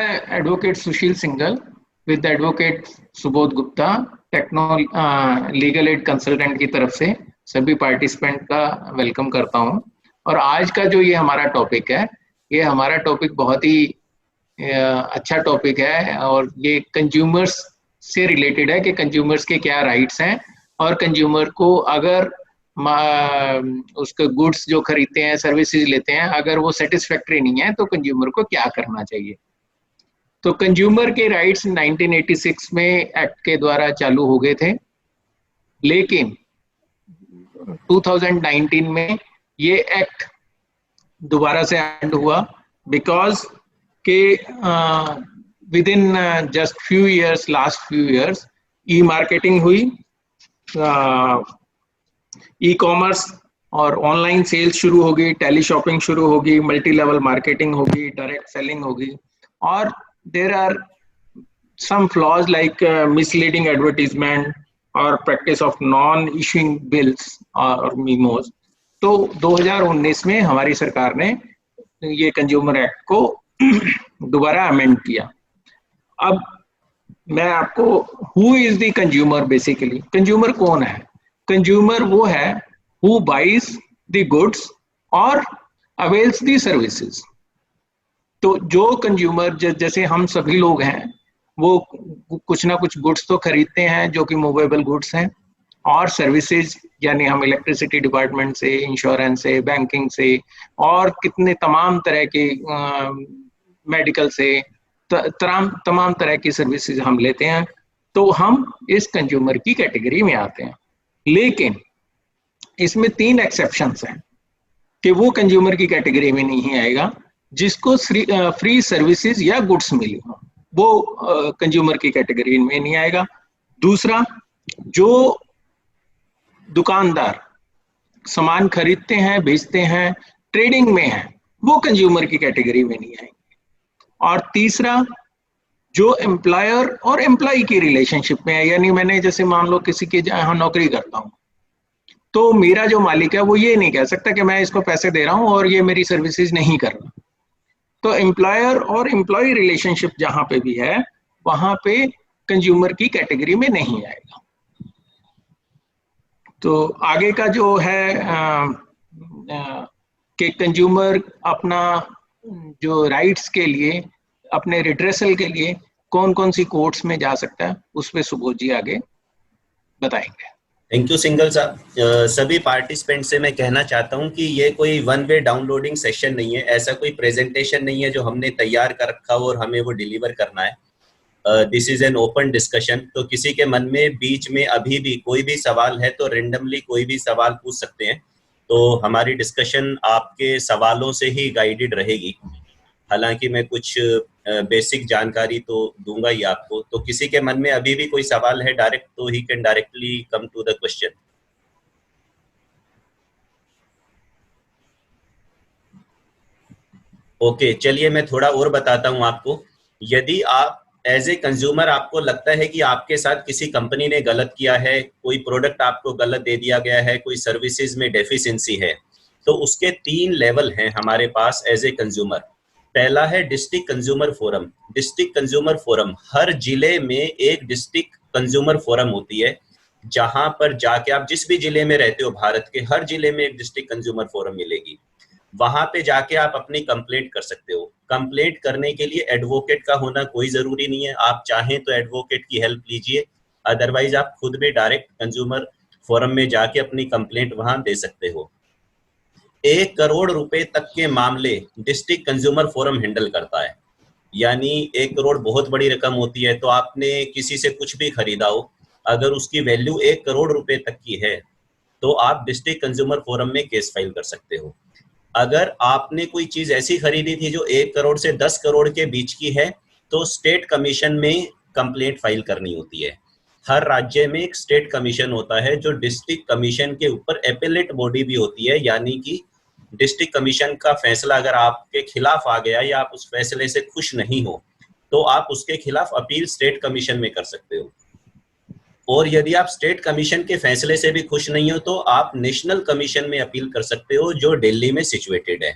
Advocate Sushil Singhal with advocate Subodh Gupta, techno legal aid consultant की तरफ से सभी पार्टिसिपेंट का वेलकम करता हूं। और आज का जो ये हमारा टॉपिक है, ये हमारा टॉपिक बहुत ही अच्छा टॉपिक है और ये कंज्यूमर्स से रिलेटेड है कि कंज्यूमर्स के क्या राइट्स हैं और कंज्यूमर को अगर उसके गुड्स जो खरीदते हैं, सर्विसेज लेते हैं, अगर वो सेटिस्फैक्ट्री नहीं है तो कंज्यूमर को क्या करना चाहिए। तो कंज्यूमर के राइट्स 1986 में एक्ट के द्वारा चालू हो गए थे, लेकिन 2019 में ये एक्ट दोबारा से एंड हुआ बिकॉज के within just few years, last few years e marketing हुई, ई कॉमर्स और ऑनलाइन सेल्स शुरू होगी, टेली शॉपिंग शुरू होगी, मल्टी लेवल मार्केटिंग होगी, डायरेक्ट सेलिंग होगी। और there are some flaws like misleading advertisement और practice of non issuing bills और मीमोज। तो 2019 में हमारी सरकार ने ये कंज्यूमर एक्ट को दोबारा अमेंड किया। अब मैं आपको who is the consumer, basically consumer कौन है? कंज्यूमर वो है हु बाइज द गुड्स और अवेल्स द सर्विसेज। तो जो कंज्यूमर, जैसे हम सभी लोग हैं, वो कुछ ना कुछ गुड्स तो खरीदते हैं जो कि मूवेबल गुड्स हैं, और सर्विसेज यानी हम इलेक्ट्रिसिटी डिपार्टमेंट से, इंश्योरेंस से, बैंकिंग से और कितने तमाम तरह के मेडिकल से तमाम तरह की सर्विसेज हम लेते हैं। तो हम इस कंज्यूमर की कैटेगरी में आते हैं। लेकिन इसमें 3 एक्सेप्शंस हैं कि वो कंज्यूमर की कैटेगरी में नहीं आएगा जिसको फ्री सर्विसेज या गुड्स मिली हो, वो कंज्यूमर की कैटेगरी में नहीं आएगा। दूसरा, जो दुकानदार सामान खरीदते हैं, बेचते हैं, ट्रेडिंग में हैं, वो कंज्यूमर की कैटेगरी में नहीं आएंगे। और तीसरा, जो एम्प्लॉयर और एम्प्लॉय की रिलेशनशिप में है, यानी मैंने जैसे मान लो किसी के यहाँ नौकरी करता हूँ, तो मेरा जो मालिक है वो ये नहीं कह सकता कि मैं इसको पैसे दे रहा हूँ और ये मेरी सर्विसेज नहीं कर रहा। तो एम्प्लॉयर और एम्प्लॉय रिलेशनशिप जहां पे भी है, वहां पे कंज्यूमर की कैटेगरी में नहीं आएगा। तो आगे का जो है कि कंज्यूमर अपना जो राइट्स के लिए, अपने रिड्रेसल के लिए कौन कौन सी कोर्ट्स में जा सकता है, उस पे सुबोध जी आगे बताएंगे। थैंक यू सिंघल साहब। सभी पार्टिसिपेंट से मैं कहना चाहता हूं कि ये कोई वन वे डाउनलोडिंग सेशन नहीं है, ऐसा कोई प्रेजेंटेशन नहीं है जो हमने तैयार कर रखा हो और हमें वो डिलीवर करना है। This is an open discussion. तो किसी के मन में बीच में अभी भी कोई भी सवाल है तो रेंडमली कोई भी सवाल पूछ सकते हैं। तो हमारी डिस्कशन आपके सवालों से ही गाइडेड रहेगी। हालांकि मैं कुछ बेसिक जानकारी तो दूंगा ही आपको। तो किसी के मन में अभी भी कोई सवाल है डायरेक्ट, तो he can directly come to the question. Okay, चलिए मैं थोड़ा और बताता हूं आपको। यदि आप एज ए कंज्यूमर आपको लगता है कि आपके साथ किसी कंपनी ने गलत किया है, कोई प्रोडक्ट आपको गलत दे दिया गया है, कोई सर्विसेज में डेफिशिएंसी है, तो उसके 3 लेवल हैं हमारे पास एज ए कंज्यूमर। पहला है district consumer forum. District consumer forum, हर जिले में एक डिस्ट्रिक्ट कंज्यूमर फोरम होती है, जहां पर जाके आप जिस भी जिले में रहते हो, भारत के हर जिले में एक डिस्ट्रिक्ट कंज्यूमर फोरम मिलेगी। वहां पे जाके आप अपनी कंप्लेंट कर सकते हो। कंप्लेंट करने के लिए एडवोकेट का होना कोई जरूरी नहीं है, आप चाहें तो एडवोकेट की हेल्प लीजिए, अदरवाइज आप खुद भी डायरेक्ट कंज्यूमर फोरम में जाके अपनी कंप्लेंट वहां दे सकते हो। 1 करोड़ रुपए तक के मामले डिस्ट्रिक्ट कंज्यूमर फोरम हैंडल करता है। यानी 1 करोड़ बहुत बड़ी रकम होती है। तो आपने किसी से कुछ भी खरीदा हो, अगर उसकी वैल्यू 1 करोड़ रुपए तक की है, तो आप डिस्ट्रिक्ट कंज्यूमर फोरम में केस फाइल कर सकते हो। अगर आपने कोई चीज ऐसी खरीदी थी जो 1 करोड़ से 10 करोड़ के बीच की है, तो स्टेट कमीशन में कंप्लेंट फाइल करनी होती है। हर राज्य में एक स्टेट कमीशन होता है, जो डिस्ट्रिक्ट कमीशन के ऊपर एपेलेट बॉडी भी होती है। यानी कि डिस्ट्रिक्ट कमीशन का फैसला अगर आपके खिलाफ आ गया या आप उस फैसले से खुश नहीं हो, तो आप उसके खिलाफ अपील स्टेट कमीशन में कर सकते हो। और यदि आप स्टेट कमीशन के फैसले से भी खुश नहीं हो, तो आप नेशनल कमीशन में अपील कर सकते हो, जो दिल्ली में सिचुएटेड है।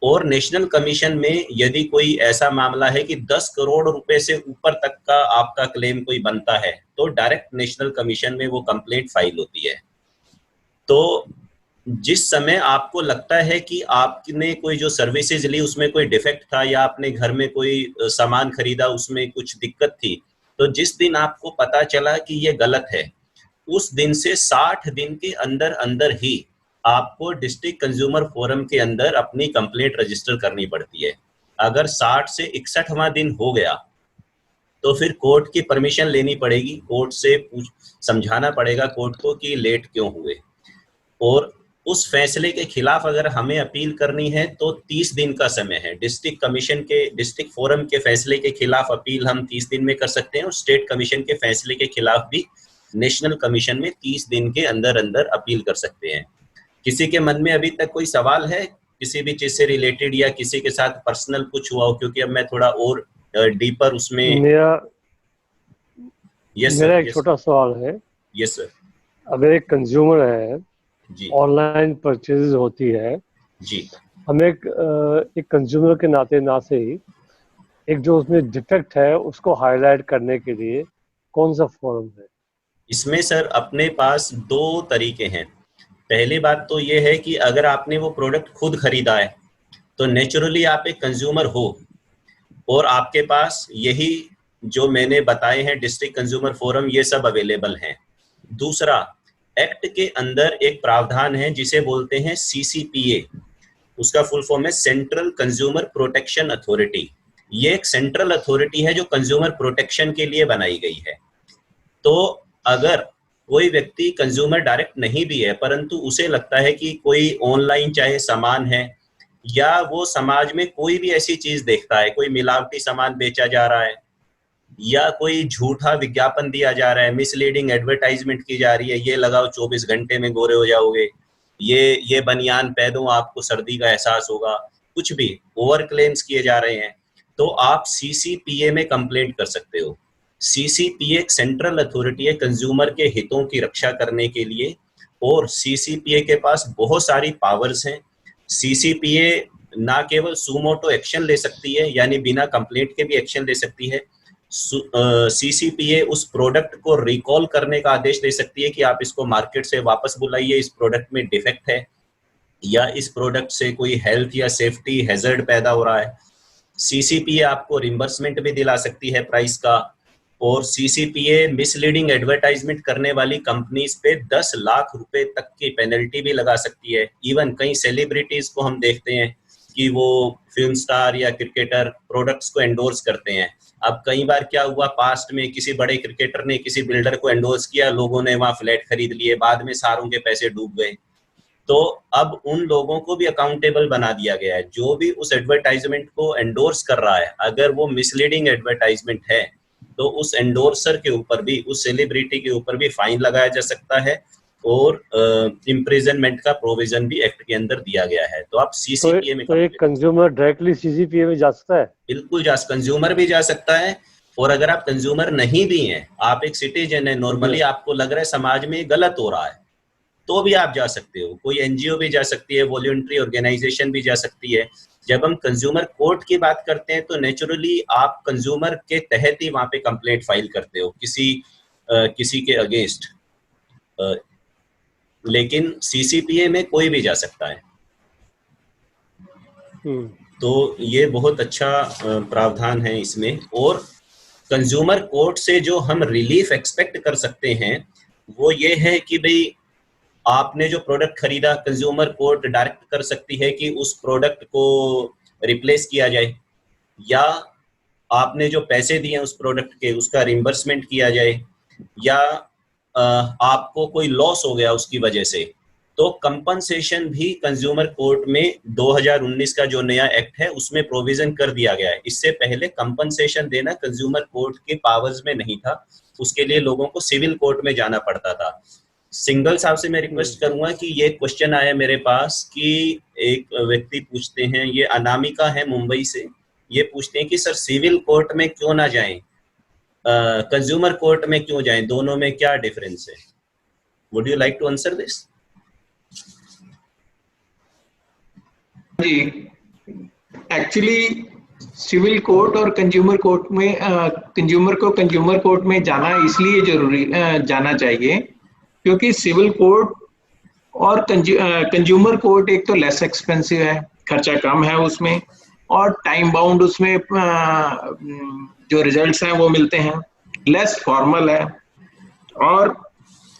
और नेशनल कमीशन में यदि कोई ऐसा मामला है कि 10 करोड़ रुपए से ऊपर तक का आपका क्लेम कोई बनता है तो डायरेक्ट नेशनल कमीशन में वो कंप्लेंट फाइल होती है। तो जिस समय आपको लगता है कि आपने कोई जो सर्विसेज ली उसमें कोई डिफेक्ट था या आपने घर में कोई सामान खरीदा उसमें कुछ दिक्कत थी, तो जिस दिन आपको पता चला कि ये गलत है, उस दिन से 60 दिन के अंदर अंदर ही आपको डिस्ट्रिक्ट कंज्यूमर फोरम के अंदर अपनी कंप्लेंट रजिस्टर करनी पड़ती है। अगर 60 से 61वां दिन हो गया तो फिर कोर्ट की परमिशन लेनी पड़ेगी, कोर्ट से समझाना पड़ेगा कोर्ट को कि लेट क्यों हुए, और उस फैसले के खिलाफ अगर हमें अपील करनी है तो 30 दिन का समय है। डिस्ट्रिक्ट कमीशन के, डिस्ट्रिक्ट फोरम के फैसले के खिलाफ अपील हम 30 दिन में कर सकते हैं और स्टेट कमीशन के फैसले के खिलाफ भी नेशनल कमीशन में 30 दिन के अंदर अंदर अपील कर सकते हैं। किसी के मन में अभी तक कोई सवाल है किसी भी चीज से रिलेटेड या किसी के साथ पर्सनल कुछ हुआ हो? क्योंकि अब मैं थोड़ा और डीपर उसमें मेरा यस मेरा सर, एक छोटा सवाल है। यस सर अगर एक कंज्यूमर है, जी ऑनलाइन परचेज होती है, जी, हमें एक कंज्यूमर के नाते ही एक जो उसमें डिफेक्ट है उसको हाईलाइट करने के लिए कौन सा फोरम है? इसमें सर अपने पास दो तरीके हैं। पहली बात तो ये है कि अगर आपने वो प्रोडक्ट खुद खरीदा है तो नेचुरली आप एक कंज्यूमर हो और आपके पास यही जो मैंने बताए हैं डिस्ट्रिक्ट कंज्यूमर फोरम ये सब अवेलेबल हैं। दूसरा, एक्ट के अंदर एक प्रावधान है जिसे बोलते हैं सीसीपीए, उसका फुल फॉर्म है सेंट्रल कंज्यूमर प्रोटेक्शन अथॉरिटी। ये एक सेंट्रल अथॉरिटी है जो कंज्यूमर प्रोटेक्शन के लिए बनाई गई है। तो अगर कोई व्यक्ति कंज्यूमर डायरेक्ट नहीं भी है परंतु उसे लगता है कि कोई ऑनलाइन चाहे सामान है या वो समाज में कोई भी ऐसी चीज देखता है, कोई मिलावटी सामान बेचा जा रहा है या कोई झूठा विज्ञापन दिया जा रहा है, मिसलीडिंग एडवर्टाइजमेंट की जा रही है, ये लगाओ 24 घंटे में गोरे हो जाओगे, ये बनियान पहनो आपको सर्दी का एहसास होगा, कुछ भी ओवर क्लेम्स किए जा रहे हैं, तो आप सीसीपीए में कंप्लेंट कर सकते हो। सीसीपीए एक सेंट्रल अथॉरिटी है कंज्यूमर के हितों की रक्षा करने के लिए और सीसीपीए के पास बहुत सारी पावर्स हैं। सीसीपीए ना केवल सुमोटो एक्शन ले सकती है यानी बिना कंप्लेंट के भी एक्शन ले सकती है, सीसीपीए उस प्रोडक्ट को रिकॉल करने का आदेश दे सकती है कि आप इसको मार्केट से वापस बुलाइए, इस प्रोडक्ट में डिफेक्ट है या इस प्रोडक्ट से कोई हेल्थ या सेफ्टी हैजर्ड पैदा हो रहा है। सीसीपीए आपको रिम्बर्समेंट भी दिला सकती है प्राइस का, और सीसीपीए मिसलीडिंग एडवर्टाइजमेंट करने वाली कंपनीज पे 10 लाख रुपए तक की पेनल्टी भी लगा सकती है। इवन कई सेलिब्रिटीज को हम देखते हैं कि वो फिल्म स्टार या क्रिकेटर प्रोडक्ट्स को एंडोर्स करते हैं। अब कई बार क्या हुआ, पास्ट में किसी बड़े क्रिकेटर ने किसी बिल्डर को एंडोर्स किया, लोगों ने वहां फ्लैट खरीद लिए, बाद में सारों के पैसे डूब गए। तो अब उन लोगों को भी अकाउंटेबल बना दिया गया है। जो भी उस एडवर्टाइजमेंट को एंडोर्स कर रहा है, अगर वो मिसलीडिंग एडवर्टाइजमेंट है तो उस एंडोर्सर के ऊपर भी, उस सेलिब्रिटी के ऊपर भी फाइन लगाया जा सकता है और इम्प्रिजनमेंट का प्रोविजन भी एक्ट के अंदर दिया गया है। तो आप सीसीपीए में तो एक कंज्यूमर डायरेक्टली सीसीपीए में जा सकता है? बिल्कुल कंज्यूमर भी जा सकता है। और अगर आप कंज्यूमर नहीं भी हैं, आप एक सिटीजन है, नॉर्मली आपको लग रहा है समाज में गलत हो रहा है, तो भी आप जा सकते हो। कोई एनजीओ भी जा सकती है, वॉलंटरी ऑर्गेनाइजेशन भी जा सकती है। जब हम कंज्यूमर कोर्ट की बात करते हैं तो नेचुरली आप कंज्यूमर के तहत ही वहां पे कंप्लेंट फाइल करते हो किसी के अगेंस्ट, लेकिन सीसीपीए में कोई भी जा सकता है। तो ये बहुत अच्छा प्रावधान है इसमें। और कंज्यूमर कोर्ट से जो हम रिलीफ एक्सपेक्ट कर सकते हैं वो ये है कि भाई आपने जो प्रोडक्ट खरीदा, कंज्यूमर कोर्ट डायरेक्ट कर सकती है कि उस प्रोडक्ट को रिप्लेस किया जाए, या आपने जो पैसे दिए उस प्रोडक्ट के उसका रिम्बर्समेंट किया जाए, या आपको कोई लॉस हो गया उसकी वजह से, तो कंपनसेशन भी कंज्यूमर कोर्ट में 2019 का जो नया एक्ट है उसमें प्रोविजन कर दिया गया है। इससे पहले कंपनसेशन देना कंज्यूमर कोर्ट के पावर्स में नहीं था, उसके लिए लोगों को सिविल कोर्ट में जाना पड़ता था। सिंगल साहब से मैं रिक्वेस्ट करूंगा कि ये क्वेश्चन आया मेरे पास कि एक व्यक्ति पूछते हैं, ये अनामिका है मुंबई से, ये पूछते हैं कि सर सिविल कोर्ट में क्यों ना जाएं, कंज्यूमर कोर्ट में क्यों जाएं, दोनों में क्या डिफरेंस है? Would you like to answer this? जी, एक्चुअली सिविल कोर्ट और कंज्यूमर कोर्ट में कंज्यूमर को कंज्यूमर कोर्ट में जाना इसलिए जरूरी जाना चाहिए क्योंकि सिविल कोर्ट और कंज्यूमर कोर्ट एक तो लेस एक्सपेंसिव है, खर्चा कम है उसमें, और टाइम बाउंड उसमें जो रिजल्ट्स हैं वो मिलते हैं, लेस फॉर्मल है, और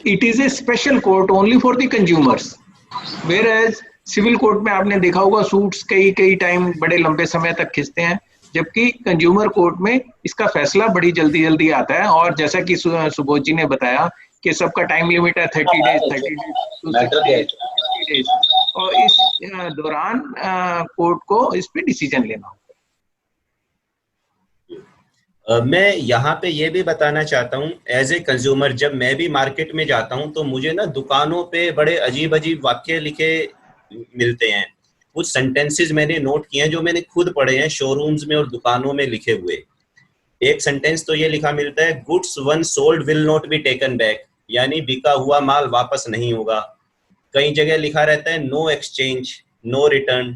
it is a special court only for the consumers. Whereas civil court में आपने देखा होगा सूट्स कई कई टाइम बड़े लंबे समय तक खिंचते हैं, जबकि कंज्यूमर कोर्ट में इसका फैसला बड़ी जल्दी जल्दी आता है। और जैसा कि सुबोध जी ने बताया कि सबका टाइम लिमिट है 30 डेज और इस दौरान कोर्ट को इस पे डिसीजन लेना होगा। मैं यहाँ पे ये भी बताना चाहता हूँ, एज ए कंज्यूमर जब मैं भी मार्केट में जाता हूँ तो मुझे ना दुकानों पे बड़े अजीब अजीब वाक्य लिखे मिलते हैं। कुछ सेंटेंसेस मैंने नोट किए हैं जो मैंने खुद पढ़े हैं शोरूम्स में और दुकानों में लिखे हुए। एक सेंटेंस तो ये लिखा मिलता है, goods one sold will not be taken back, यानी बिका हुआ माल वापस नहीं होगा। कई जगह लिखा रहता है नो एक्सचेंज, नो रिटर्न।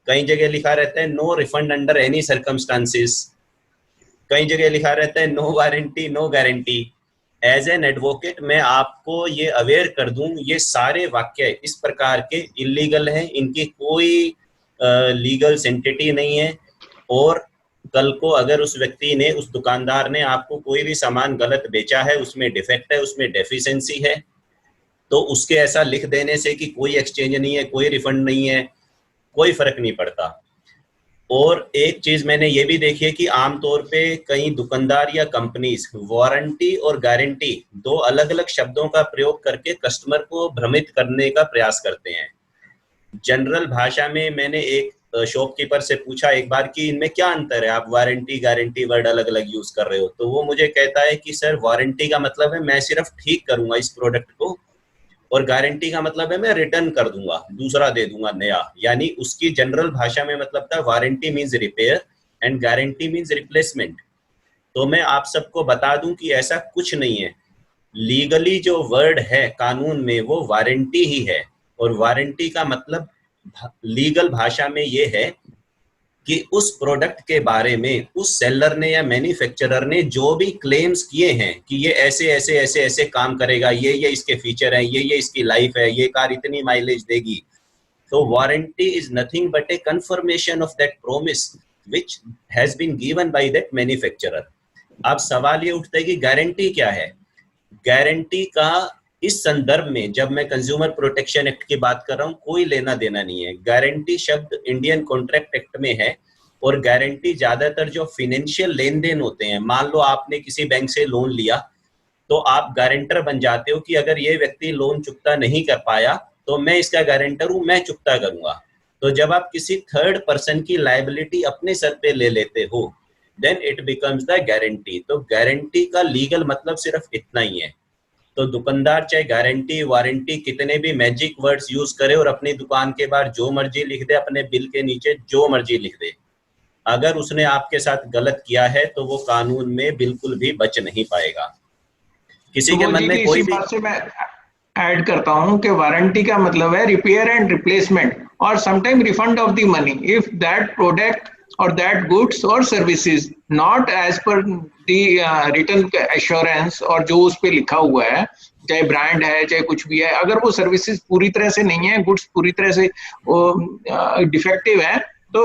कई जगह लिखा रहता है no refund under any circumstances. कई जगह लिखा रहता है no warranty no guarantee. As an advocate मैं आपको ये अवेयर कर दूं, ये सारे वाक्य इस प्रकार के इलीगल हैं, इनकी कोई लीगल सेंटिटी नहीं है। और कल को अगर उस व्यक्ति ने, उस दुकानदार ने आपको कोई भी सामान गलत बेचा है, उसमें डिफेक्ट है, उसमें डेफिशिएंसी है, तो उसके ऐसा लिख देने से कि कोई एक्सचेंज नहीं है, कोई रिफंड नहीं है, कोई फर्क नहीं पड़ता। और एक चीज मैंने ये भी देखी है कि आमतौर पे कई दुकानदार या कंपनीज वारंटी और गारंटी दो अलग अलग शब्दों का प्रयोग करके कस्टमर को भ्रमित करने का प्रयास करते हैं। जनरल भाषा में मैंने एक शॉपकीपर से पूछा एक बार कि इनमें क्या अंतर है, आप वारंटी गारंटी वर्ड अलग अलग यूज कर रहे हो। तो वो मुझे कहता है कि सर वारंटी का मतलब है मैं सिर्फ ठीक करूंगा इस प्रोडक्ट को, और गारंटी का मतलब है मैं रिटर्न कर दूंगा, दूसरा दे दूंगा नया। यानी उसकी जनरल भाषा में मतलब था warranty means repair and guarantee means replacement. तो मैं आप सबको बता दूं कि ऐसा कुछ नहीं है। लीगली जो वर्ड है कानून में वो वारंटी ही है, और वारंटी का मतलब लीगल भाषा में ये है कि उस प्रोडक्ट के बारे में उस सेलर ने या मैन्युफैक्चरर ने जो भी क्लेम्स किए हैं कि ये ऐसे ऐसे ऐसे ऐसे काम करेगा, ये इसके फीचर हैं, ये इसकी लाइफ है, ये कार इतनी माइलेज देगी। तो warranty is nothing but a confirmation of that promise which has been given by that manufacturer. अब सवाल ये उठता है कि गारंटी क्या है। गारंटी का इस संदर्भ में जब मैं कंज्यूमर प्रोटेक्शन एक्ट की बात कर रहा हूं कोई लेना देना नहीं है। गारंटी शब्द इंडियन कॉन्ट्रैक्ट एक्ट में है, और गारंटी ज्यादातर जो फाइनेंशियल लेन देन होते हैं, मान लो आपने किसी बैंक से लोन लिया तो आप गारंटर बन जाते हो कि अगर ये व्यक्ति लोन चुकता नहीं कर पाया तो मैं इसका गारंटर हूं, मैं चुकता करूंगा। तो जब आप किसी थर्ड पर्सन की लायबिलिटी अपने सर पे ले लेते हो then it becomes the guarantee. तो गारंटी का लीगल मतलब सिर्फ इतना ही है। तो दुकानदार चाहे गारंटी वारंटी कितने भी मैजिक वर्ड्स यूज करे और अपनी दुकान के बाहर जो मर्जी लिख दे, अपने बिल के नीचे जो मर्जी लिख दे, अगर उसने आपके साथ गलत किया है तो वो कानून में बिल्कुल भी बच नहीं पाएगा। किसी के मन में कोई भी बात से मैं ऐड करता हूं कि वारंटी का मतलब है रिपेयर एंड रिप्लेसमेंट और sometime refund of the money if that product और दैट गुड्स और services not as per the return assurance, और जो उस पे लिखा हुआ है चाहे ब्रांड है चाहे कुछ भी है, अगर वो सर्विसेज पूरी तरह से नहीं है, गुड्स पूरी तरह से डिफेक्टिव है, तो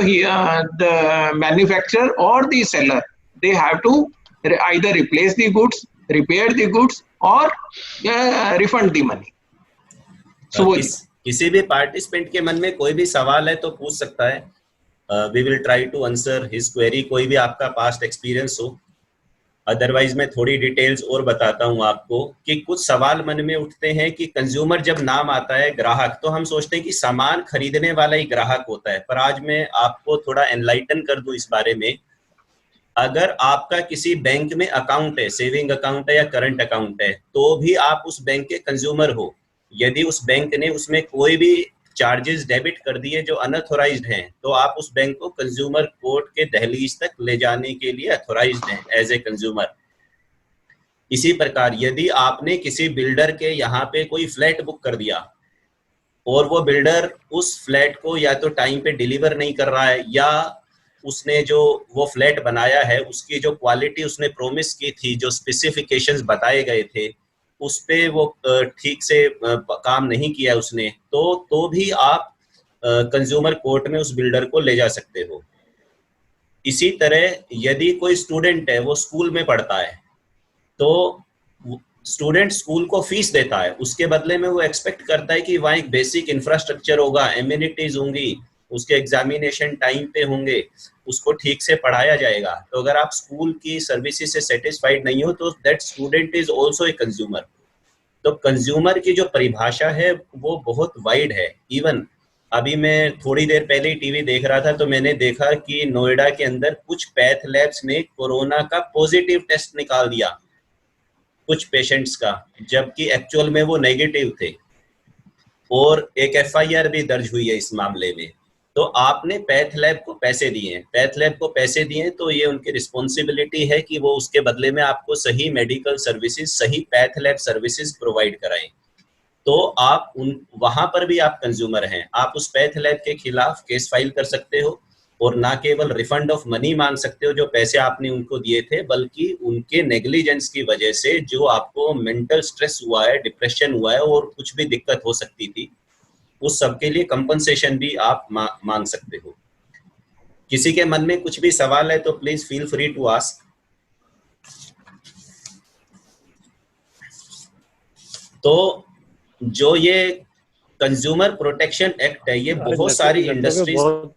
द मैन्युफैक्चरर और the seller they have to either replace the goods, repair the goods और रिफंड द मनी। किसी भी पार्टिसिपेंट के मन में कोई भी सवाल है तो पूछ सकता है। We will try to answer his query, कोई भी आपका पास्ट एक्सपीरियंस हो। अदरवाइज मैं थोड़ी डिटेल्स और बताता हूं आपको कि कुछ सवाल मन में उठते हैं कि कंज्यूमर जब नाम आता है ग्राहक तो हम सोचते हैं कि सामान खरीदने वाला ही ग्राहक होता है, पर आज मैं आपको थोड़ा एनलाइटन कर दूं इस बारे में। अगर आपका किसी बैंक में अकाउंट है, सेविंग अकाउंट है या करंट अकाउंट है, तो भी आप उस बैंक के कंज्यूमर हो। यदि उस बैंक ने उसमें कोई भी चार्जेस डेबिट कर दिए जो अनऑथोराइज्ड हैं, तो आप उस बैंक को कंज्यूमर कोर्ट के दहलीज तक ले जाने के लिए अथोराइज्ड हैं एज ए कंज्यूमर। इसी प्रकार यदि आपने किसी बिल्डर के यहाँ पे कोई फ्लैट बुक कर दिया और वो बिल्डर उस फ्लैट को या तो टाइम पे डिलीवर नहीं कर रहा है या उसने जो वो फ्लैट बनाया है उसकी जो क्वालिटी उसने प्रोमिस की थी, जो स्पेसिफिकेशंस बताए गए थे, उस पे वो ठीक से काम नहीं किया उसने, तो भी आप कंज्यूमर कोर्ट में उस बिल्डर को ले जा सकते हो। इसी तरह यदि कोई स्टूडेंट है, वो स्कूल में पढ़ता है, तो स्टूडेंट स्कूल को फीस देता है, उसके बदले में वो एक्सपेक्ट करता है कि वहाँ एक बेसिक इंफ्रास्ट्रक्चर होगा, एमिनिटीज होंगी, उसके एग्जामिनेशन टाइम पे होंगे, उसको ठीक से पढ़ाया जाएगा। तो अगर आप स्कूल की सर्विसेज से सेटिस्फाइड नहीं हो तो that student is also a consumer. तो कंज्यूमर की जो परिभाषा है वो बहुत वाइड है। इवन अभी मैं थोड़ी देर पहले ही टीवी देख रहा था तो मैंने देखा कि नोएडा के अंदर कुछ पैथ लैब्स ने कोरोना का पॉजिटिव टेस्ट निकाल दिया कुछ पेशेंट्स का, जबकि एक्चुअल में वो नेगेटिव थे, और एक एफआईआर भी दर्ज हुई है इस मामले में। तो आपने पैथ लैब को पैसे दिए हैं, पैथ लैब को पैसे दिए तो ये उनकी रिस्पॉन्सिबिलिटी है कि वो उसके बदले में आपको सही मेडिकल सर्विसेज, सही पैथ लैब सर्विसेज प्रोवाइड कराएं। तो आप वहां पर भी आप कंज्यूमर हैं, आप उस पैथ लैब के खिलाफ केस फाइल कर सकते हो, और ना केवल रिफंड ऑफ मनी मांग सकते हो जो पैसे आपने उनको दिए थे, बल्कि उनके नेग्लिजेंस की वजह से जो आपको मेंटल स्ट्रेस हुआ है, डिप्रेशन हुआ है और कुछ भी दिक्कत हो सकती थी, उस सब के लिए कंपनसेशन भी आप मांग सकते हो। किसी के मन में कुछ भी सवाल है तो please feel free to ask. तो जो ये कंज्यूमर प्रोटेक्शन एक्ट है, ये बहुत सारी इंडस्ट्रीज,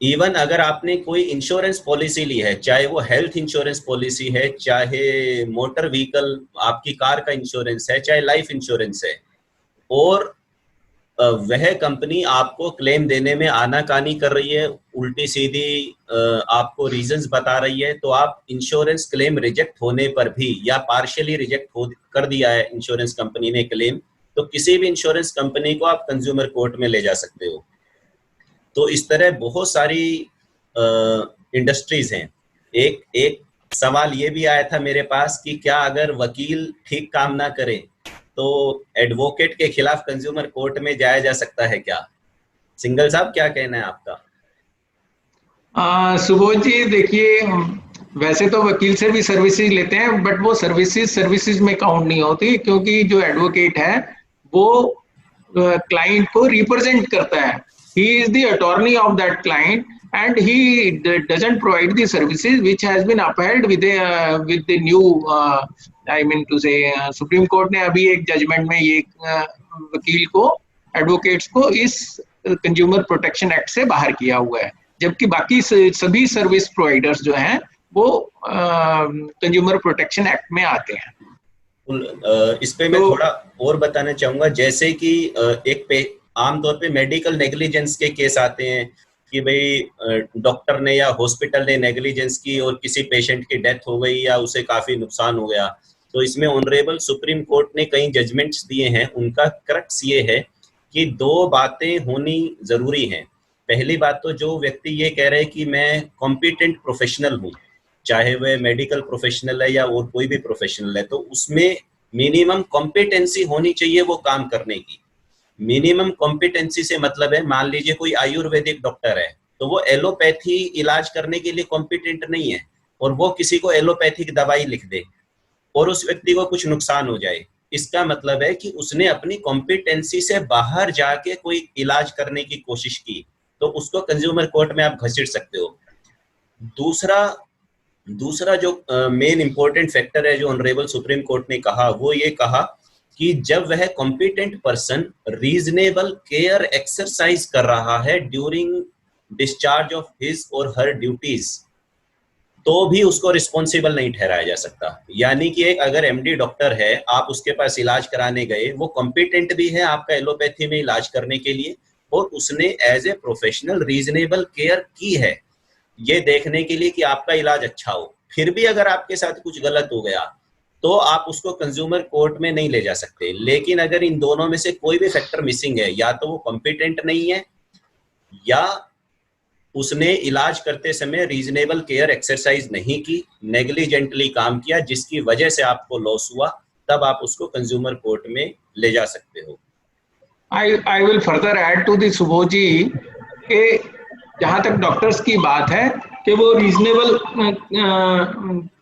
इवन अगर आपने कोई इंश्योरेंस पॉलिसी ली है, चाहे वो हेल्थ इंश्योरेंस पॉलिसी है, चाहे मोटर व्हीकल आपकी कार का इंश्योरेंस है, चाहे लाइफ इंश्योरेंस है, और वह कंपनी आपको क्लेम देने में आनाकानी कर रही है, उल्टी सीधी आपको रीजंस बता रही है, तो आप इंश्योरेंस क्लेम रिजेक्ट होने पर भी, या पार्शियली रिजेक्ट कर दिया है इंश्योरेंस कंपनी ने क्लेम, तो किसी भी इंश्योरेंस कंपनी को आप कंज्यूमर कोर्ट में ले जा सकते हो। तो इस तरह बहुत सारी इंडस्ट्रीज हैं। एक सवाल ये भी आया था मेरे पास कि क्या अगर वकील ठीक काम ना करे तो एडवोकेट के खिलाफ कंज्यूमर कोर्ट में जाया जा सकता है क्या? सिंघल साहब, क्या कहना है आपका? सुबोध जी, देखिए, वैसे तो वकील से भी सर्विसेज लेते हैं, बट वो सर्विसेज में काउंट नहीं होती, क्योंकि जो एडवोकेट है वो क्लाइंट को रिप्रेजेंट करता है। He is the attorney of that client and he doesn't provide the services which has been upheld with the new I mean to say supreme court ने अभी एक जजमेंट में ये वकील को, एडवोकेट्स को इस कंज्यूमर प्रोटेक्शन एक्ट से बाहर किया हुआ है, जबकि बाकी सभी सर्विस प्रोवाइडर्स जो हैं वो कंज्यूमर प्रोटेक्शन एक्ट में आते हैं। इस पे मैं थोड़ा और बताना चाहूंगा, जैसे कि आमतौर पे मेडिकल नेग्लिजेंस के केस आते हैं कि भाई डॉक्टर ने या हॉस्पिटल ने नेग्लिजेंस की और किसी पेशेंट की डेथ हो गई या उसे काफी नुकसान हो गया। तो इसमें ऑनरेबल सुप्रीम कोर्ट ने कई जजमेंट्स दिए हैं। उनका क्रक्स ये है कि दो बातें होनी जरूरी हैं। पहली बात तो जो व्यक्ति ये कह रहे हैं कि मैं कॉम्पिटेंट प्रोफेशनल हूँ, चाहे वह मेडिकल प्रोफेशनल है या और कोई भी प्रोफेशनल है, तो उसमें मिनिमम कॉम्पिटेंसी होनी चाहिए वो काम करने की। मिनिमम कॉम्पिटेंसी से मतलब है, मान लीजिए कोई आयुर्वेदिक डॉक्टर है तो वो एलोपैथी इलाज करने के लिए कॉम्पिटेंट नहीं है, और वो किसी को एलोपैथिक दवाई लिख दे और उस व्यक्ति को कुछ नुकसान हो जाए, इसका मतलब है कि उसने अपनी कॉम्पिटेंसी से बाहर जाके कोई इलाज करने की कोशिश की, तो उसको कंज्यूमर कोर्ट में आप घसीट सकते हो। दूसरा जो मेन इंपॉर्टेंट फैक्टर है जो ऑनरेबल सुप्रीम कोर्ट ने कहा, वो ये कहा कि जब वह competent person reasonable care exercise कर रहा है ड्यूरिंग डिस्चार्ज ऑफ हिज और हर ड्यूटीज, तो भी उसको रिस्पॉन्सिबल नहीं ठहराया जा सकता। यानी कि अगर एमडी डॉक्टर है, आप उसके पास इलाज कराने गए, वो कॉम्पिटेंट भी है आपका एलोपैथी में इलाज करने के लिए, और उसने as a professional reasonable care की है ये देखने के लिए कि आपका इलाज अच्छा हो, फिर भी अगर आपके साथ कुछ गलत हो गया तो आप उसको कंज्यूमर कोर्ट में नहीं ले जा सकते। लेकिन अगर इन दोनों में से कोई भी फैक्टर मिसिंग है, या तो वो कॉम्पिटेंट नहीं है या उसने इलाज करते समय रीजनेबल केयर एक्सरसाइज नहीं की, नेग्लिजेंटली काम किया, जिसकी वजह से आपको लॉस हुआ, तब आप उसको कंज्यूमर कोर्ट में ले जा सकते हो। I will further add to this, Subhoji, जहां तक डॉक्टर्स की बात है कि वो रीजनेबल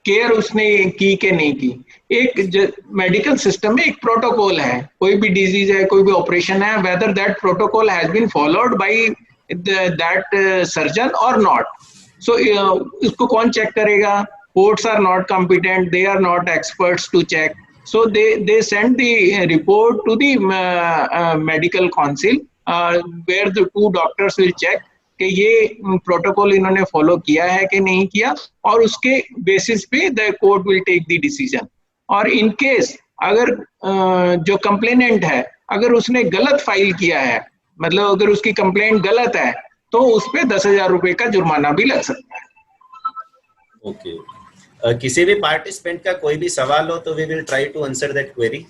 केयर उसने की कि नहीं की। एक मेडिकल सिस्टम में एक प्रोटोकॉल है, कोई भी डिजीज है, कोई भी ऑपरेशन है, whether that protocol has been followed by that surgeon और नॉट। सो इसको कौन चेक करेगा? Courts are not competent, they are not experts to check, so they send the report to the medical council where the two doctors will check कि ये protocol इन्होंने follow किया है कि नहीं किया, और उसके बेसिस पे the court will take the decision. और इन केस अगर जो कंप्लेनेंट है अगर उसने गलत फाइल किया है, मतलब अगर उसकी कंप्लेंट गलत है, तो उस पे 10,000 रुपए का जुर्माना भी लग सकता है। ओके, किसी भी पार्टिसिपेंट का कोई भी सवाल हो तो we will try to answer that query.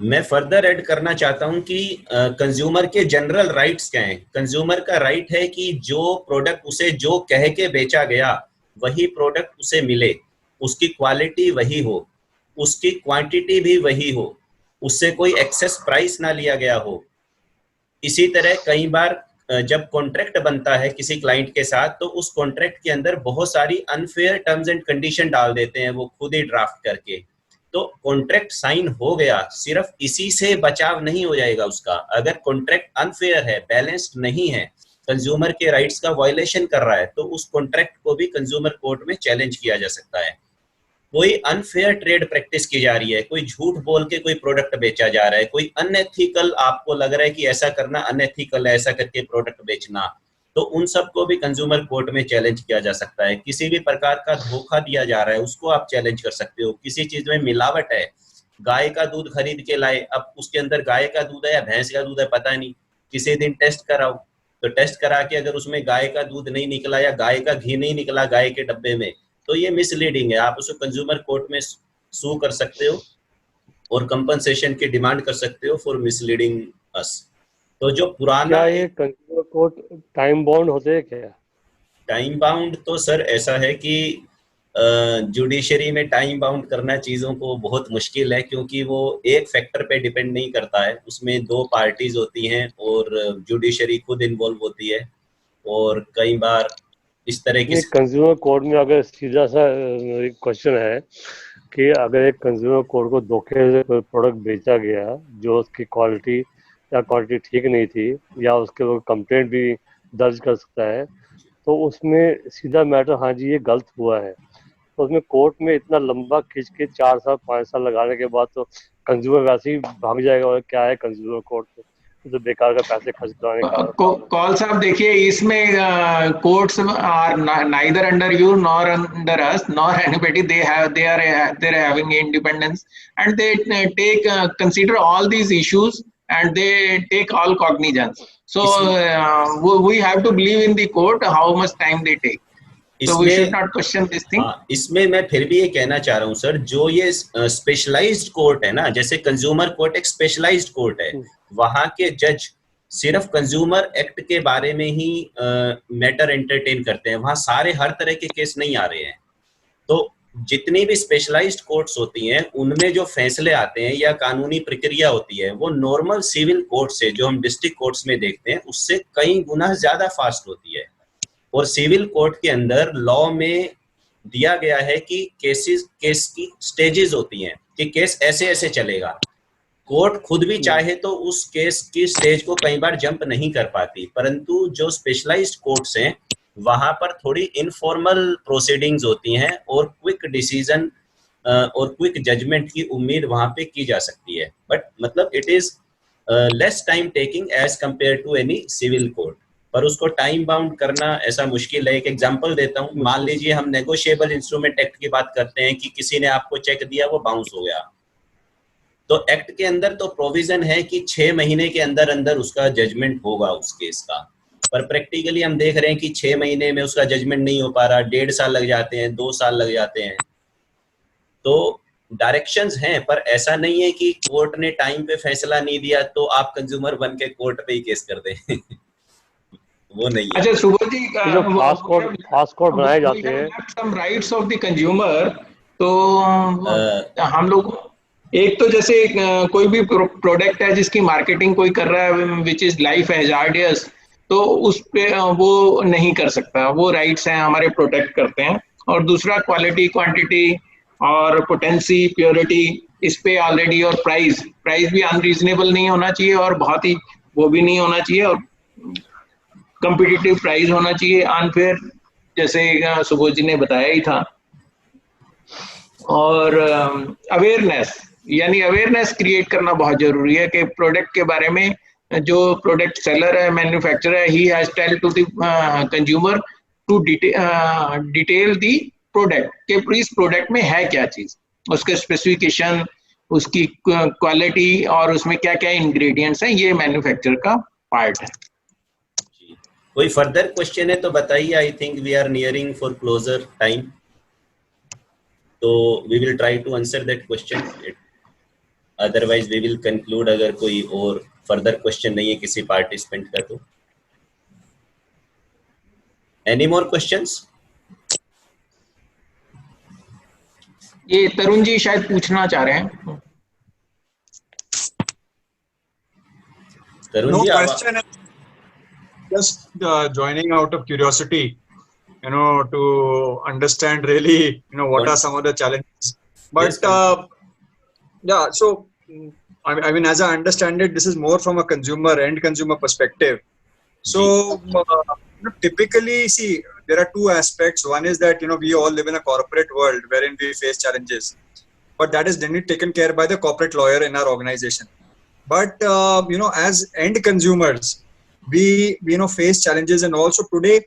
मैं फर्दर ऐड करना चाहता हूं कि कंज्यूमर के जनरल राइट्स क्या हैं। कंज्यूमर का राइट है कि जो प्रोडक्ट उसे जो कह के बेचा गया वही प्रोडक्ट उसे मिले, उसकी क्वालिटी वही हो, उसकी क्वांटिटी भी वही हो, उससे कोई एक्सेस प्राइस ना लिया गया हो। इसी तरह कई बार जब कॉन्ट्रैक्ट बनता है किसी क्लाइंट के साथ, तो उस कॉन्ट्रैक्ट के अंदर बहुत सारी अनफेयर टर्म्स एंड कंडीशन डाल देते हैं वो खुद ही ड्राफ्ट करके। तो कॉन्ट्रैक्ट साइन हो गया, सिर्फ इसी से बचाव नहीं हो जाएगा उसका। अगर कॉन्ट्रैक्ट अनफेयर है, बैलेंस्ड नहीं है, कंज्यूमर के राइट्स का वायलेशन कर रहा है, तो उस कॉन्ट्रैक्ट को भी कंज्यूमर कोर्ट में चैलेंज किया जा सकता है। कोई अनफेयर ट्रेड प्रैक्टिस की जा रही है, कोई झूठ बोल के कोई प्रोडक्ट बेचा जा रहा है, कोई अनएथिकल आपको लग रहा है कि ऐसा करना अनएथिकल है, ऐसा करके प्रोडक्ट बेचना, तो उन सब को भी कंज्यूमर कोर्ट में चैलेंज किया जा सकता है। किसी भी प्रकार का धोखा दिया जा रहा है उसको आप चैलेंज कर सकते हो। किसी चीज में मिलावट है, गाय का दूध खरीद के लाए, अब उसके अंदर गाय का दूध है या भैंस का दूध है पता नहीं, किसी दिन टेस्ट कराओ, तो टेस्ट करा के अगर उसमें गाय का दूध नहीं निकला या गाय का घी नहीं निकला गाय के डब्बे में, तो ये मिसलीडिंग है। आप उसको कंज्यूमर कोर्ट में सू कर सकते हो और कंपनसेशन की डिमांड कर सकते हो फॉर मिसलीडिंग अस। तो जो पुराना, क्या ये कंज्यूमर कोर्ट टाइम बाउंड होते हैं क्या? टाइम बाउंड तो सर ऐसा है कि जुडिशरी में टाइम बाउंड करना चीज़ों को बहुत मुश्किल है, क्योंकि वो एक फैक्टर पे डिपेंड नहीं करता है, उसमें दो पार्टीज होती हैं और जुडिशरी खुद इन्वॉल्व होती है। और कई बार इस तरह की कंज्यूमर कोर्ट में अगर सीधा सा क्वेश्चन है कि अगर एक कंज्यूमर कोर्ट को धोखे से कोई प्रोडक्ट बेचा गया जो उसकी क्वालिटी या क्वालिटी ठीक नहीं थी, या उसके वो कंप्लेंट भी दर्ज कर सकता है, तो उसमें सीधा मैटर हाँ जी ये गलत हुआ है, तो उसमें कोर्ट में इतना लंबा खींच के 4 साल 5 साल लगाने के बाद तो कंज्यूमर वैसे ही भाग जाएगा। और क्या है कंज्यूमर कोर्ट में तो बेकार का पैसे खर्च कराने का। कॉल साहब देखिए, इसमें courts are neither under you nor under us nor anybody, they are having independence and they take consider all these issues and they take all cognizance. So we have to believe in the court how much time they take. So we should not question this thing. इसमें मैं फिर भी ये कहना चाह रहा हूँ sir, जो ये स्पेशलाइज्ड कोर्ट है ना, जैसे कंज्यूमर कोर्ट एक स्पेशलाइज्ड कोर्ट है, वहां के जज सिर्फ कंज्यूमर एक्ट के बारे में ही मैटर एंटरटेन करते हैं, वहां सारे हर तरह के केस नहीं आ रहे हैं। तो जितनी भी स्पेशलाइज्ड कोर्ट्स होती हैं उनमें जो फैसले आते हैं या कानूनी प्रक्रिया होती है वो नॉर्मल सिविल कोर्ट से, जो हम डिस्ट्रिक्ट कोर्ट्स में देखते हैं, उससे कई गुना ज्यादा फास्ट होती है। और सिविल कोर्ट के अंदर लॉ में दिया गया है कि केस की स्टेजेस होती हैं कि केस ऐसे ऐसे चलेगा। कोर्ट खुद भी चाहे तो उस केस की स्टेज को कई बार जंप नहीं कर पाती, परंतु जो स्पेशलाइज्ड कोर्ट्स हैं वहां पर थोड़ी इनफॉर्मल प्रोसीडिंग्स होती हैं और क्विक डिसीजन और क्विक जजमेंट की उम्मीद वहां पे की जा सकती है। बट मतलब it is less time taking as compare to any civil court, पर उसको टाइम बाउंड करना ऐसा मुश्किल है। एक एग्जांपल देता हूँ, मान लीजिए हम नेगोशिएबल इंस्ट्रूमेंट एक्ट की बात करते हैं कि किसी ने आपको चेक दिया वो बाउंस हो गया, तो एक्ट के अंदर तो प्रोविजन है कि 6 महीने के अंदर अंदर उसका जजमेंट होगा उस केस का, पर प्रैक्टिकली हम देख रहे हैं कि 6 महीने में उसका जजमेंट नहीं हो पा रहा, 1.5 साल लग जाते हैं, 2 साल लग जाते हैं। तो डायरेक्शंस हैं, पर ऐसा नहीं है कि कोर्ट ने टाइम पे फैसला नहीं दिया तो आप कंज्यूमर बन के कोर्ट पे ही केस कर दें। वो नहीं है। अच्छा सुबोध जी, जो फास्ट कोर्ट बनाए जाते हैं सम राइट्स ऑफ द कंज्यूमर, तो हम लोग एक तो जैसे कोई भी प्रोडक्ट है जिसकी मार्केटिंग कोई कर रहा है विच इज लाइफ हैजार्डियस, तो उस पे वो नहीं कर सकता, वो राइट्स हैं हमारे प्रोटेक्ट करते हैं। और दूसरा क्वालिटी क्वांटिटी और पोटेंसी प्योरिटी, इस पे ऑलरेडी, और प्राइस प्राइस भी अनरीजनेबल नहीं होना चाहिए और बहुत ही वो भी नहीं होना चाहिए, और कम्पिटिटिव प्राइस होना चाहिए, अनफेयर, जैसे सुबोध जी ने बताया ही था। और अवेयरनेस, यानी अवेयरनेस क्रिएट करना बहुत जरूरी है कि प्रोडक्ट के बारे में जो प्रोडक्ट सेलर है, मैन्युफैक्चरर है, he has tell to the consumer to detail the product के इस प्रोडक्ट में है क्या चीज, उसके स्पेसिफिकेशन, उसकी क्वालिटी और उसमें क्या क्या इंग्रेडिएंट्स हैं, ये मैन्युफैक्चरर का पार्ट है। कोई फर्दर क्वेश्चन है तो बताइए। I think we are nearing for closure time, तो we will try to answer that question, otherwise we will conclude अगर कोई और फर्दर क्वेश्चन नहीं है किसी पार्टिसिपेंट का तो। Any more questions? ये तरुण जी शायद पूछना चाह रहे हैं। तरुण No ji, question. Just joining out of curiosity, to understand really, what are some of the challenges. But Yes, yeah, so I mean, as I understand it, this is more from a end consumer perspective. So typically, see, there are two aspects. One is that we all live in a corporate world wherein we face challenges, but that is generally taken care by the corporate lawyer in our organization. But as end consumers, we face challenges. And also today,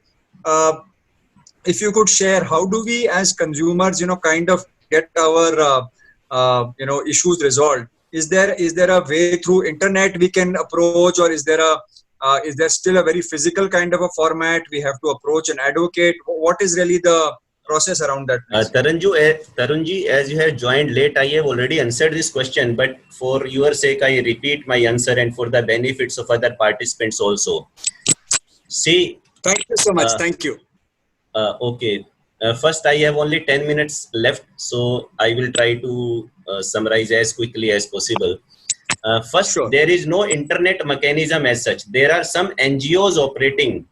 if you could share, how do we as consumers kind of get our issues resolved? Is there a way through internet we can approach, or is there still a very physical kind of a format we have to approach an advocate? What is really the process around that? Tarun ji, as you have joined late, I have already answered this question, but for your sake, I repeat my answer and for the benefits of other participants also. See, thank you so much. Thank you. Okay. First, I have only 10 minutes left, so I will try to summarize as quickly as possible. First, Sure. There is no internet mechanism as such. There are some NGOs operating.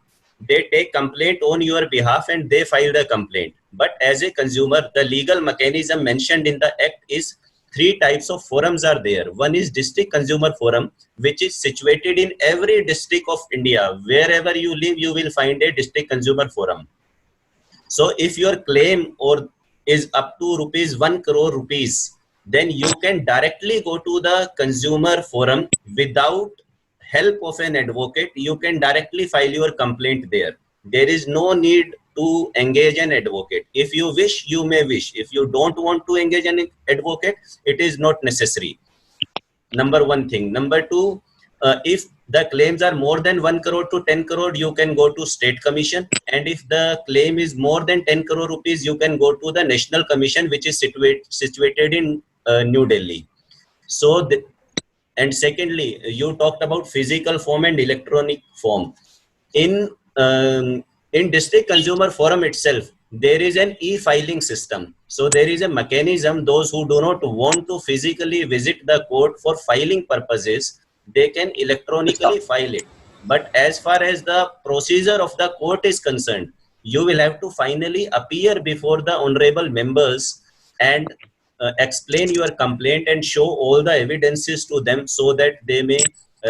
They take complaint on your behalf and they file the complaint. But as a consumer, the legal mechanism mentioned in the Act is 3 types of forums are there. One is District Consumer Forum, which is situated in every district of India. Wherever you live, you will find a District Consumer Forum. So if your claim is up to ₹1 crore rupees, then you can directly go to the consumer forum without help of an advocate. You can directly file your complaint there. There is no need to engage an advocate. If you wish, you may wish. If you don't want to engage an advocate, it is not necessary. Number one thing. Number two, if the claims are more than 1 crore to 10 crore, you can go to State Commission. And if the claim is more than 10 crore rupees, you can go to the National Commission, which is situated in New Delhi. So, and secondly, you talked about physical form and electronic form. In District Consumer Forum itself, there is an e-filing system. So there is a mechanism. Those who do not want to physically visit the court for filing purposes, they can electronically file it. But as far as the procedure of the court is concerned, you will have to finally appear before the honorable members and explain your complaint and show all the evidences to them so that they may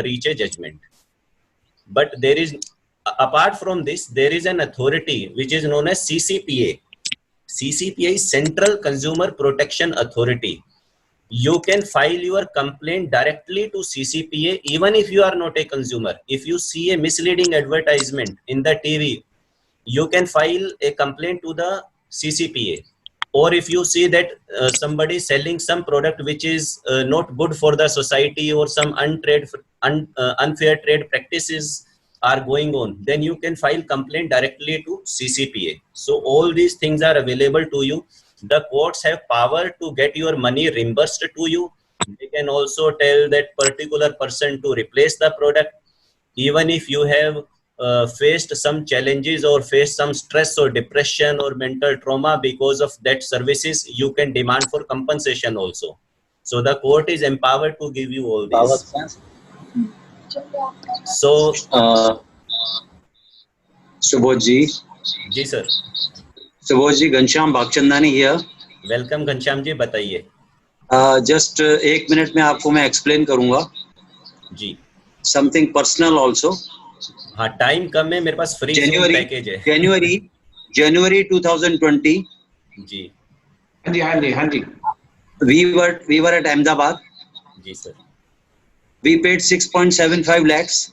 reach a judgment. But there is, apart from this, there is an authority which is known as CCPA. CCPA is Central Consumer Protection Authority. You can file your complaint directly to CCPA even if you are not a consumer. If you see a misleading advertisement in the TV, you can file a complaint to the CCPA. Or if you see that somebody is selling some product which is not good for the society, or some unfair trade practices are going on, then you can file complaint directly to CCPA. So all these things are available to you. The courts have power to get your money reimbursed to you. They can also tell that particular person to replace the product. Even if you have faced some challenges or faced some stress or depression or mental trauma because of that services, you can demand for compensation also. So the court is empowered to give you all this. So Subodh ji. जी sir. Subodh ji, Ghanshyam Bhagchandani here. Welcome Ghanshyam ji, बताइए। Just 1 minute में आपको मैं explain करूंगा जी। Something personal also. हाँ, time कम है, मेरे पास फ्री ज़ूम पैकेज है। जनवरी 2020। जी हाँ जी। We were at Ahmedabad. जी sir. We paid 6.75 lakhs.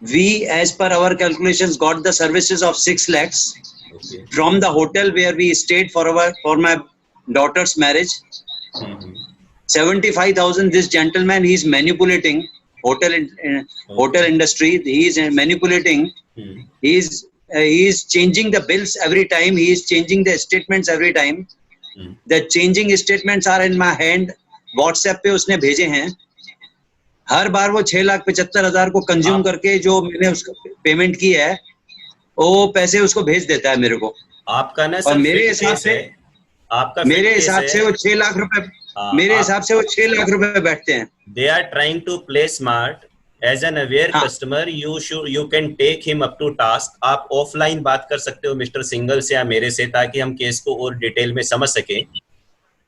We, as per our calculations, got the services of 6 lakhs okay. from the hotel where we stayed for my daughter's marriage. 75,000. This gentleman, he is manipulating hotel industry. He is manipulating. He is changing the bills every time. He is changing the statements every time. The changing statements are in my hand. WhatsApp पे उसने भेजे हैं। हर बार वो 6,75,000 को consume करके जो मैंने उसको पेमेंट की है, वो पैसे उसको भेज देता है मेरे को। आपका ना और मेरे हिसाब से वो 6 लाख रुपए, मेरे हिसाब से वो 6 लाख रुपए बैठते हैं। They are trying to play smart. As an aware customer, you can take him up to task. आप ऑफलाइन बात कर सकते हो मिस्टर सिंगल से या मेरे से, ताकि हम केस को और डिटेल में समझ सकें।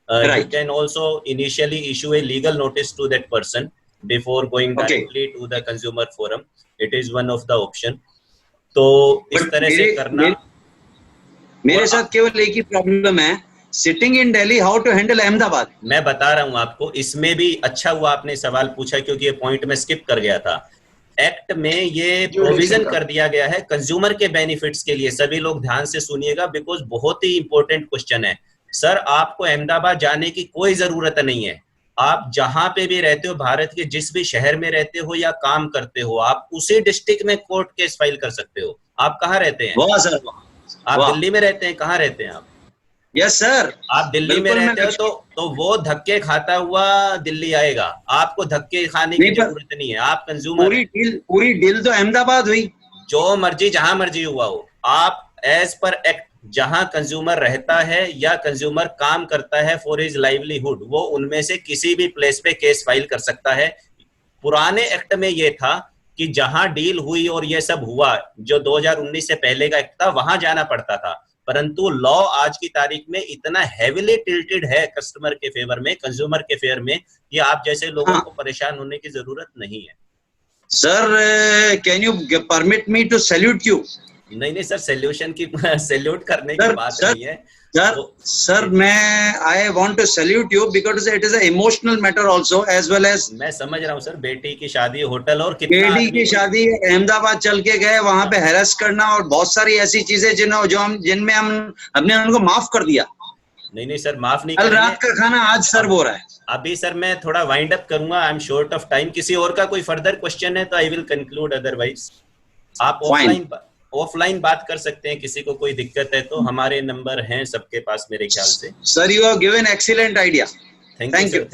You can also initially issue a legal notice to that person before going directly to the consumer forum. It is one of the option. तो इस तरह से करना। मेरे साथ केवल एक ही प्रॉब्लम है, sitting in Delhi, how to handle Ahmedabad. मैं बता रहा हूं आपको, इसमें भी अच्छा हुआ आपने सवाल पूछा, क्योंकि ये पॉइंट में स्किप कर गया था। एक्ट में ये प्रोविजन कर दिया गया है कंज्यूमर के बेनिफिट्स के लिए। सभी लोग ध्यान से सुनिएगा, बिकॉज बहुत ही इंपॉर्टेंट क्वेश्चन है। सर, आपको अहमदाबाद जाने की कोई जरूरत नहीं है। आप जहां पे भी रहते हो, भारत के जिस भी शहर में रहते हो या काम करते हो, आप उसी डिस्ट्रिक्ट में कोर्ट केस फाइल कर सकते हो। आप कहाँ रहते हैं? वाह सर, आप दिल्ली में रहते हैं? कहाँ रहते हैं आप? Yes sir. आप दिल्ली में रहते हो तो वो धक्के खाता हुआ दिल्ली आएगा। आपको धक्के खाने की जरूरत नहीं है। आप कंज्यूमर, पूरी डील तो अहमदाबाद हुई। जो मर्जी जहां मर्जी हुआ हो, आप एज पर एक्ट जहां कंज्यूमर रहता है या कंज्यूमर काम करता है फॉर हिज लाइवलीहुड, वो उनमें से किसी भी प्लेस पे केस फाइल कर सकता है। पुराने एक्ट में ये था कि जहां डील हुई और ये सब हुआ, जो 2019 से पहले का एक्ट था, वहां जाना पड़ता था। परंतु लॉ आज की तारीख में इतना हेविली टिल्टेड है कस्टमर के फेवर में, कंज्यूमर के फेवर में, कि आप जैसे लोगों को परेशान होने की जरूरत नहीं है। Sir, can you permit me to salute you? नहीं सर, सैल्यूट करने की बात नहीं है सर। मैं I want to salute you because it is a emotional matter also as well as. मैं समझ रहा हूँ सर, बेटी की शादी, होटल, और कितना बेटी की शादी अहमदाबाद चल के गए, वहां पे हैरेस करना और बहुत सारी ऐसी चीजें जिनमें हमने उनको माफ कर दिया। नहीं सर, माफ नहीं। कल रात का खाना आज सर्व हो रहा है। अभी सर मैं थोड़ा वाइंड अप करूंगा, I am short of time. किसी और का कोई फर्दर क्वेश्चन है तो आई विल कंक्लूड, अदरवाइज आप ऑफलाइन बात कर सकते हैं। किसी को कोई दिक्कत है तो हमारे नंबर हैं सबके पास मेरे ख्याल से। Sir, you have given excellent idea. Thank you.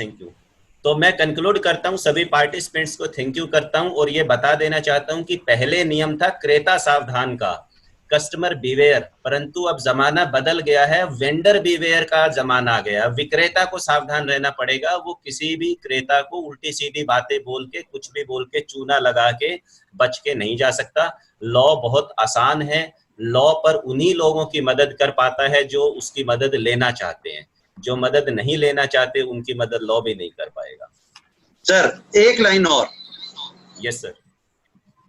तो मैं कंक्लूड करता हूं, सभी पार्टिसिपेंट्स को थैंक यू करता हूं, और ये बता देना चाहता हूं कि पहले नियम था क्रेता सावधान का, कस्टमर बिवेयर, परंतु अब जमाना बदल गया है, वेंडर बिवेयर का जमाना आ गया। विक्रेता को सावधान रहना पड़ेगा। वो किसी भी क्रेता को उल्टी सीधी बातें बोल के, कुछ भी बोल के, चूना लगा के बच के नहीं जा सकता। लॉ बहुत आसान है। लॉ पर उन्हीं लोगों की मदद कर पाता है जो उसकी मदद लेना चाहते हैं। जो मदद नहीं लेना चाहते, उनकी मदद लॉ भी नहीं कर पाएगा। सर, एक लाइन और। Yes sir.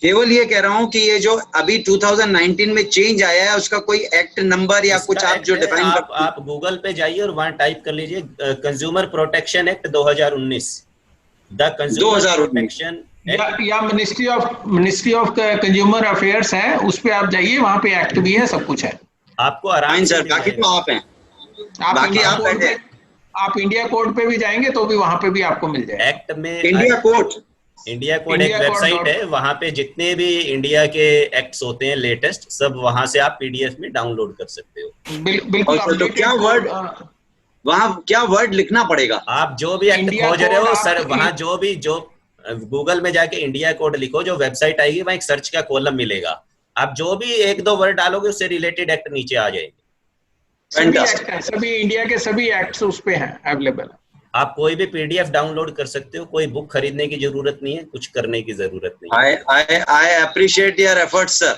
केवल ये कह रहा हूँ कि ये जो अभी 2019 में चेंज आया है, उसका कोई एक्ट नंबर या कुछ आप जो डिफाइन आप गूगल पे जाइए और वहां टाइप कर लीजिए consumer protection act 2019, the consumer protection या मिनिस्ट्री ऑफ कंज्यूमर अफेयर्स है, उस पे आप जाइए, वहां पे एक्ट भी है, सब कुछ है। आपको आराम से। बाकी तो आप हैं, बाकी आप इंडिया कोड पे भी जाएंगे तो भी वहां पे भी आपको मिल जाएगा। एक्ट में इंडिया कोड एक वेबसाइट है, वहां पे जितने भी इंडिया के एक्ट्स होते हैं लेटेस्ट, सब वहां से आप पीडीएफ में डाउनलोड कर सकते हो। बिल्कुल। तो क्या वर्ड वहां वर्ड लिखना पड़ेगा? आप जो भी एक्ट खोज रहे हो सर, वहां जो गूगल में जाके इंडिया कोड लिखो, जो वेबसाइट आएगी वहां एक सर्च का कॉलम मिलेगा। आप जो भी 1-2 वर्ड डालोगे, उससे रिलेटेड एक्ट नीचे आ जाएंगे। सभी इंडिया के सभी एक्ट्स उस पे हैं, अवेलेबल। आप कोई भी पीडीएफ डाउनलोड कर सकते हो, कोई बुक खरीदने की जरूरत नहीं है, कुछ करने की जरूरत नहीं है। I appreciate your efforts, sir.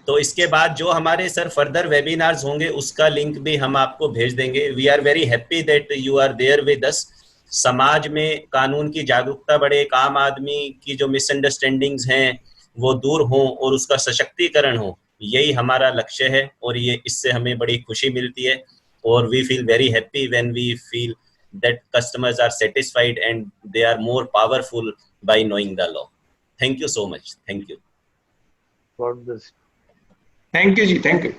तो इसके बाद जो हमारे सर फर्दर वेबिनार्स होंगे उसका लिंक भी हम आपको भेज देंगे। We are very happy that you are there with us. समाज में कानून की जागरूकता बढ़े, एक आम आदमी की जो मिसअंडरस्टैंडिंग्स हैं वो दूर हो और उसका सशक्तिकरण हो, यही हमारा लक्ष्य है और ये इससे हमें बड़ी खुशी मिलती है। और we feel very happy when we feel that customers are satisfied and they are more powerful by knowing the law. Thank you so much. Thank you. God bless. Thank you ji, thank you.